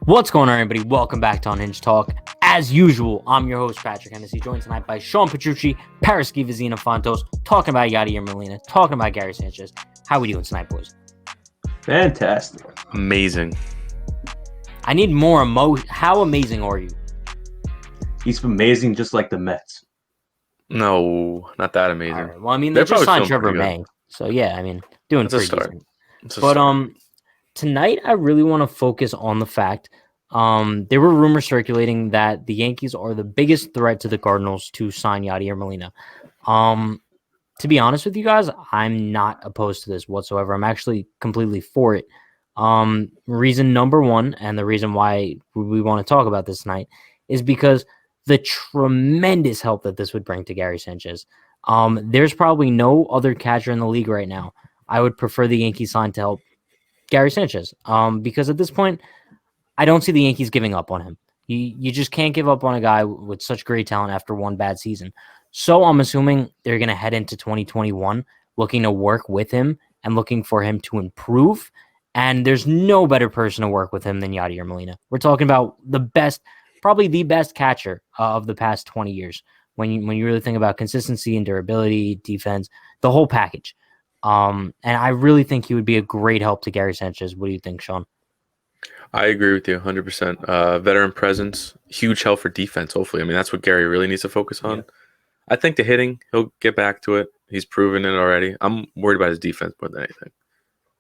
What's going on, everybody? Welcome back to Unhinged Talk. As usual, I'm your host, Patrick Hennessy, joined tonight by Sean Petrucci, Paraski Vizina Fontos, talking about Yadier Molina, talking about Gary Sanchez. How we doing tonight, boys? Fantastic. Amazing. I need more emotion. How amazing are you? He's amazing, just like the Mets. No, not that amazing. All right. Well, I mean, they They're just signed probably Trevor feeling pretty May. So, yeah, I mean, doing That's a pretty start. decent. It's a But start. tonight, I really want to focus on the fact there were rumors circulating that the Yankees are the biggest threat to the Cardinals to sign Yadier Molina. To be honest with you guys, I'm not opposed to this whatsoever. I'm actually completely for it. Reason number one, and the reason why we want to talk about this tonight, is because the tremendous help that this would bring to Gary Sanchez. There's probably no other catcher in the league right now I would prefer the Yankees sign to help Gary Sanchez. Because at this point, I don't see the Yankees giving up on him. You just can't give up on a guy with such great talent after one bad season. So I'm assuming they're going to head into 2021 looking to work with him and looking for him to improve. And there's no better person to work with him than Yadier Molina. We're talking about the best, probably the best catcher of the past 20 years. When you really think about consistency and durability, defense, the whole package. And I really think he would be a great help to Gary Sanchez. What do you think, Sean? I agree with you 100%. Veteran presence, huge help for defense, hopefully. I mean, that's what Gary really needs to focus on. Yeah. I think the hitting, he'll get back to it. He's proven it already. I'm worried about his defense more than anything.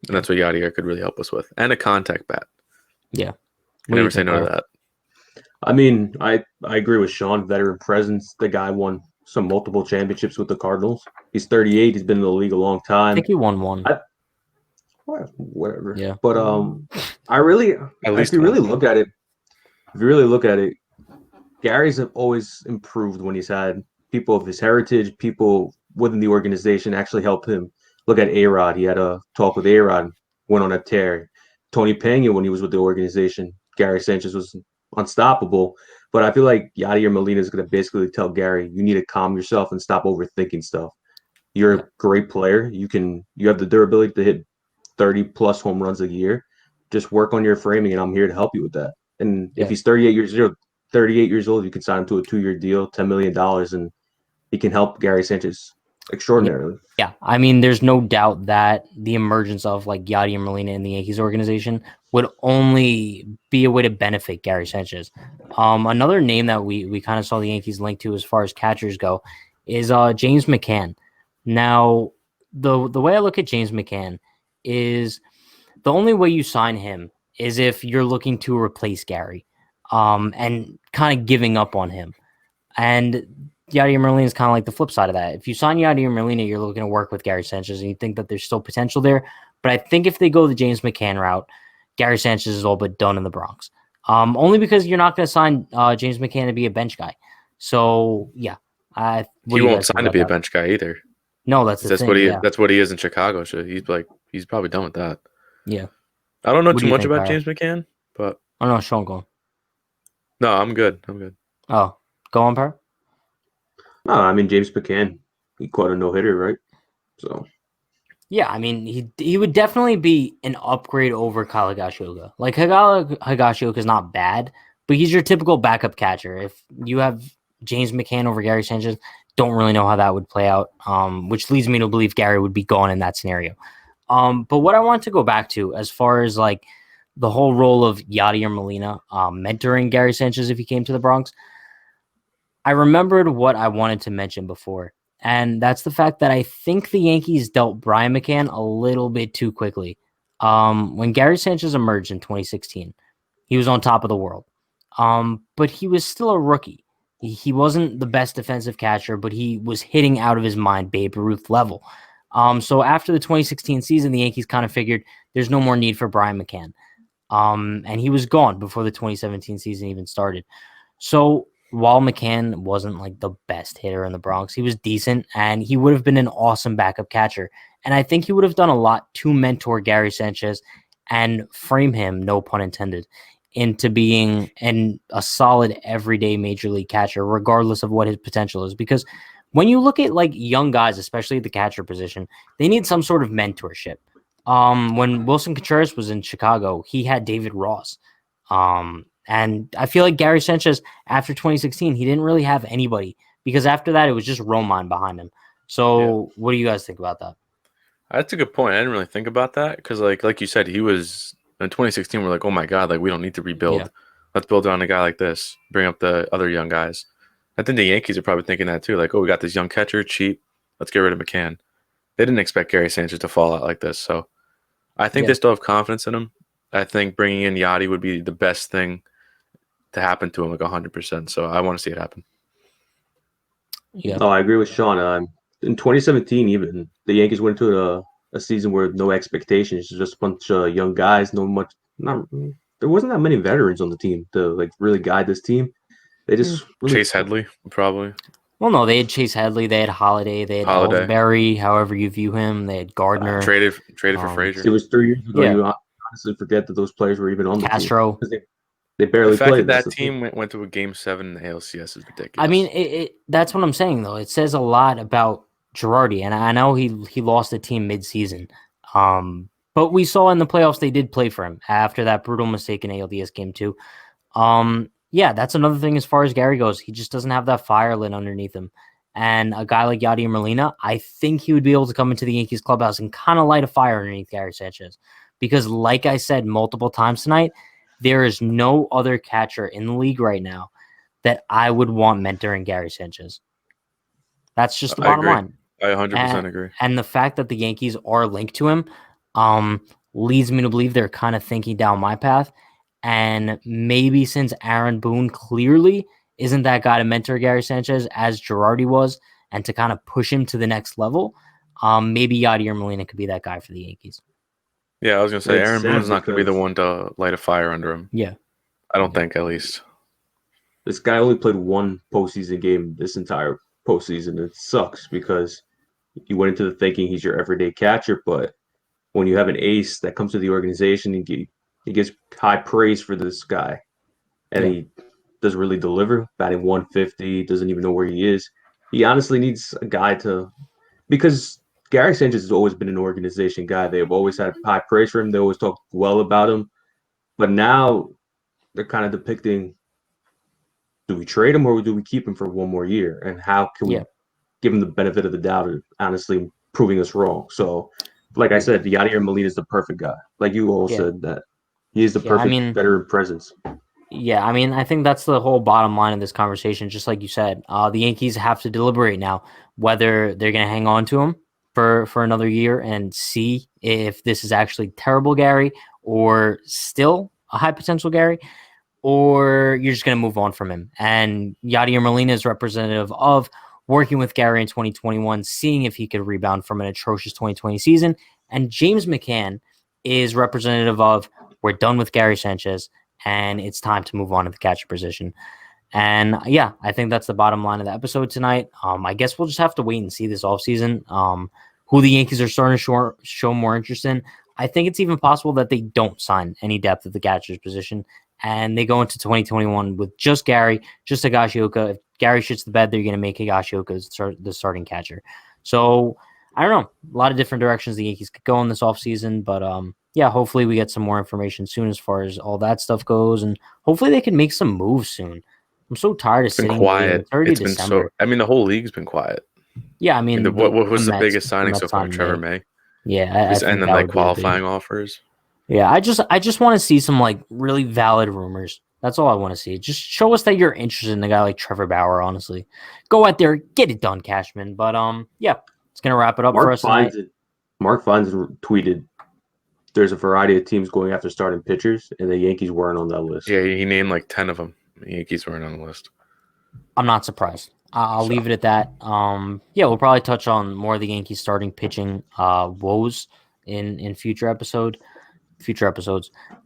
And that's what Yadier could really help us with. And a contact bat. Yeah. You never say no to that. I mean, I agree with Sean. Veteran presence. The guy won some multiple championships with the Cardinals. He's 38. He's been in the league a long time. I think he won one. Whatever. Yeah. But if you really look at it, Gary's always improved when he's had people of his heritage, people within the organization actually help him. Look at A-Rod. He had a talk with A-Rod, went on a tear. Tony Pena, when he was with the organization, Gary Sanchez was unstoppable. But I feel like Yadier Molina is going to basically tell Gary, you need to calm yourself and stop overthinking stuff. You're a great player. You have the durability to hit 30-plus home runs a year. Just work on your framing, and I'm here to help you with that. And if he's 38 years old, you can sign him to a 2-year deal, $10 million, and he can help Gary Sanchez extraordinarily. Yeah, I mean, there's no doubt that the emergence of like Yadier Molina in the Yankees organization would only be a way to benefit Gary Sanchez. Another name that we kind of saw the Yankees linked to as far as catchers go is James McCann. Now, the way I look at James McCann is the only way you sign him is if you're looking to replace Gary and kind of giving up on him. And Yadier Molina is kind of like the flip side of that. If you sign Yadier Molina, you're looking to work with Gary Sanchez and you think that there's still potential there. But I think if they go the James McCann route, Gary Sanchez is all but done in the Bronx. Only because you're not going to sign James McCann to be a bench guy. So, yeah. He won't sign to be a bench guy either. No, that's the thing. That's what he is in Chicago. So he's probably done with that. Yeah. I don't know too much about James McCann, but I don't know, Sean, go on. No, I'm good. Oh, go on, Per? No, I mean, James McCann, he caught a no-hitter, right? So yeah, I mean, he would definitely be an upgrade over Kyle Higashioka. Like, Higashioka is not bad, but he's your typical backup catcher. If you have James McCann over Gary Sanchez, don't really know how that would play out, which leads me to believe Gary would be gone in that scenario. But what I want to go back to as far as like the whole role of Yadier Molina mentoring Gary Sanchez if he came to the Bronx, I remembered what I wanted to mention before, and that's the fact that I think the Yankees dealt Brian McCann a little bit too quickly. When Gary Sanchez emerged in 2016, he was on top of the world, but he was still a rookie. He wasn't the best defensive catcher, but he was hitting out of his mind, Babe Ruth level. So after the 2016 season, the Yankees kind of figured there's no more need for Brian McCann. And he was gone before the 2017 season even started. So while McCann wasn't like the best hitter in the Bronx, he was decent and he would have been an awesome backup catcher. And I think he would have done a lot to mentor Gary Sanchez and frame him, no pun intended, into being a solid everyday major league catcher, regardless of what his potential is. Because when you look at like young guys, especially at the catcher position, they need some sort of mentorship. When Wilson Contreras was in Chicago, he had David Ross. And I feel like Gary Sanchez, after 2016, he didn't really have anybody because after that, it was just Romine behind him. So what do you guys think about that? That's a good point. I didn't really think about that because, like you said, he was in 2016. We're like, oh my god, like we don't need to rebuild. Yeah. Let's build on a guy like this. Bring up the other young guys. I think the Yankees are probably thinking that too. Like, oh, we got this young catcher, cheap. Let's get rid of McCann. They didn't expect Gary Sanchez to fall out like this. So I think they still have confidence in him. I think bringing in Yadi would be the best thing to happen to him, like 100%. So I want to see it happen. Yeah. No, I agree with Sean. In 2017, even the Yankees went into a season where no expectations, just a bunch of young guys. There wasn't that many veterans on the team to like really guide this team. They just Chase Headley probably. Well, no, they had Chase Headley, they had Holiday, they had Ellsbury, however you view him. They had Gardner. Traded for Frazier. It was 3 years ago. Yeah. You honestly forget that those players were even on the team. They barely played. The fact that team went to a Game 7 in the ALCS is ridiculous. I mean, that's what I'm saying, though. It says a lot about Girardi, and I know he lost the team mid-season. But we saw in the playoffs they did play for him after that brutal mistake in ALDS Game 2. Yeah, that's another thing as far as Gary goes. He just doesn't have that fire lit underneath him. And a guy like Yadier Molina, I think he would be able to come into the Yankees clubhouse and kind of light a fire underneath Gary Sanchez. Because like I said multiple times tonight, there is no other catcher in the league right now that I would want mentoring Gary Sanchez. That's just the bottom line. I 100% agree. And the fact that the Yankees are linked to him leads me to believe they're kind of thinking down my path. And maybe since Aaron Boone clearly isn't that guy to mentor Gary Sanchez as Girardi was and to kind of push him to the next level, maybe Yadier Molina could be that guy for the Yankees. Yeah, I was going to say, Aaron Boone's not going to be the one to light a fire under him. Yeah. I don't think, at least. This guy only played one postseason game this entire postseason. It sucks because you went into the thinking he's your everyday catcher, but when you have an ace that comes to the organization, he gets high praise for this guy, and he doesn't really deliver, batting 150, doesn't even know where he is. He honestly needs a guy because Gary Sanchez has always been an organization guy. They've always had high praise for him. They always talk well about him. But now they're kind of depicting, do we trade him or do we keep him for one more year? And how can we give him the benefit of the doubt of honestly proving us wrong? So, like I said, Yadier Molina is the perfect guy. Like you all said, that he is the perfect veteran presence. Yeah, I mean, I think that's the whole bottom line of this conversation. Just like you said, the Yankees have to deliberate now whether they're going to hang on to him for another year and see if this is actually terrible Gary or still a high potential Gary, or you're just going to move on from him. And Yadier Molina is representative of working with Gary in 2021, seeing if he could rebound from an atrocious 2020 season. And James McCann is representative of we're done with Gary Sanchez and it's time to move on to the catcher position. And yeah, I think that's the bottom line of the episode tonight. I guess we'll just have to wait and see this offseason who the Yankees are starting to show more interest in. I think it's even possible that they don't sign any depth at the catcher's position and they go into 2021 with just Gary, just Higashioka. If Gary shits the bed, they're going to make Higashioka the starting catcher. So I don't know. A lot of different directions the Yankees could go in this offseason, but yeah, hopefully we get some more information soon as far as all that stuff goes, and hopefully they can make some moves soon. I'm so tired of sitting quiet. It's been so. I mean, the whole league's been quiet. Yeah, I mean, what was the biggest signing so far? Trevor May. Yeah, and then like qualifying offers. Yeah, I just want to see some like really valid rumors. That's all I want to see. Just show us that you're interested in a guy like Trevor Bauer. Honestly, go out there, get it done, Cashman. But yeah, it's gonna wrap it up for us tonight. Mark Fines tweeted, "There's a variety of teams going after starting pitchers, and the Yankees weren't on that list." Yeah, he named like 10 of them. The Yankees weren't on the list. I'm not surprised. I'll leave it at that. Yeah, we'll probably touch on more of the Yankees starting pitching woes in future episodes.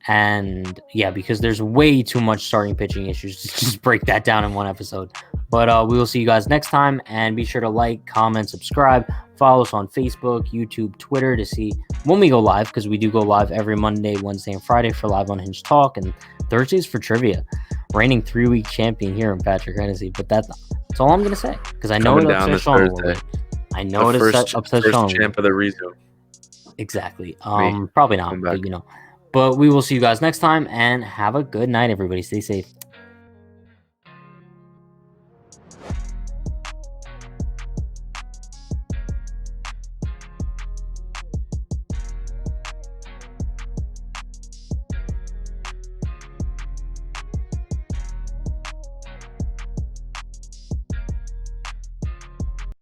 And yeah, because there's way too much starting pitching issues to just break that down in one episode. But we will see you guys next time, and be sure to like, comment, subscribe, follow us on Facebook, YouTube, Twitter to see when we go live, because we do go live every Monday, Wednesday, and Friday for Live Unhinged Talk, and Thursdays for trivia. Reigning 3-week champion here in Patrick Hennessy, but that's all I'm gonna say, because I know it upsets Sean a little bit. I know it upsets Sean. First champ of the reason. Exactly. Probably not, but you know. But we will see you guys next time, and have a good night, everybody. Stay safe.